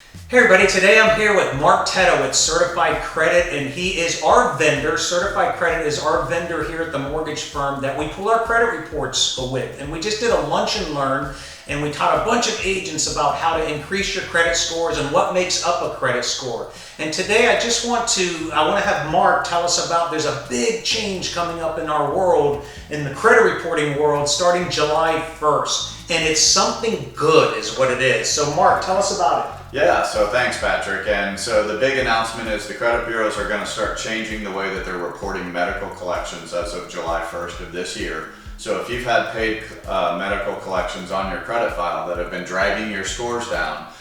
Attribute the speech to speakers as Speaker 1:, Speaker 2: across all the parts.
Speaker 1: Hey everybody, today I'm here with Mark Teta with Certified Credit, and he is our vendor. Certified Credit is our vendor here at the mortgage firm that we pull our credit reports with. And we just did a lunch and learn, and we taught a bunch of agents about how to increase your credit scores and what makes up a credit score. And today I want to have Mark tell us about, there's a big change coming up in our world, in the credit reporting world, starting July 1st. And it's something good is what it is. So Mark, tell us about it.
Speaker 2: Yeah, so thanks Patrick. And so the big announcement is the credit bureaus are going to start changing the way that they're reporting medical collections as of July 1st of this year. So if you've had paid medical collections on your credit file that have been dragging your scores down,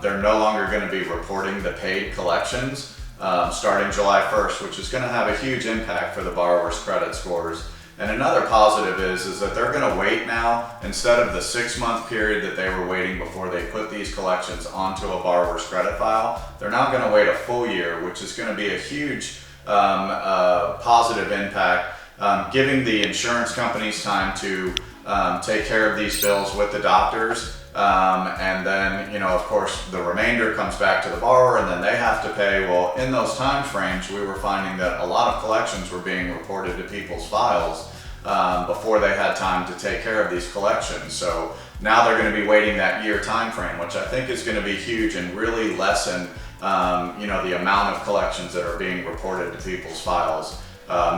Speaker 2: they're no longer going to be reporting the paid collections starting July 1st, which is going to have a huge impact for the borrower's credit scores. And another positive is that they're going to wait now, instead of the 6-month period that they were waiting before they put these collections onto a borrower's credit file, they're now going to wait a full year, which is going to be a huge positive impact, giving the insurance companies time to take care of these bills with the doctors. And then, of course, the remainder comes back to the borrower and then they have to pay. Well, in those time frames, we were finding that a lot of collections were being reported to people's files before they had time to take care of these collections. So now they're going to be waiting that year time frame, which I think is going to be huge and really lessen, the amount of collections that are being reported to people's files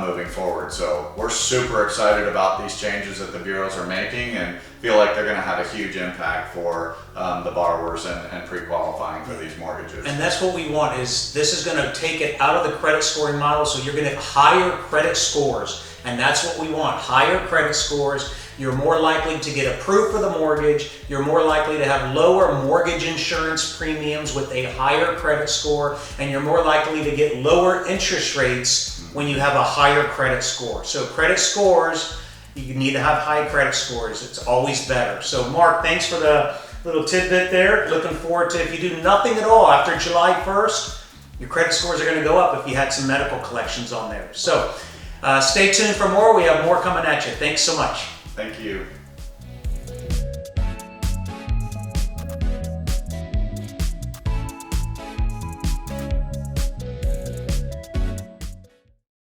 Speaker 2: moving forward. So we're super excited about these changes that the bureaus are making and feel like they're going to have a huge impact for the borrowers and pre-qualifying for these mortgages.
Speaker 1: And that's what we want, is this is going to take it out of the credit scoring model, so you're going to have higher credit scores. And that's what we want, higher credit scores. You're more likely to get approved for the mortgage. You're more likely to have lower mortgage insurance premiums with a higher credit score. And you're more likely to get lower interest rates when you have a higher credit score. So credit scores, you need to have high credit scores. It's always better. So Mark, thanks for the little tidbit there. Looking forward to, if you do nothing at all after July 1st, your credit scores are going to go up if you had some medical collections on there. So stay tuned for more. We have more coming at you. Thanks so much.
Speaker 2: Thank you.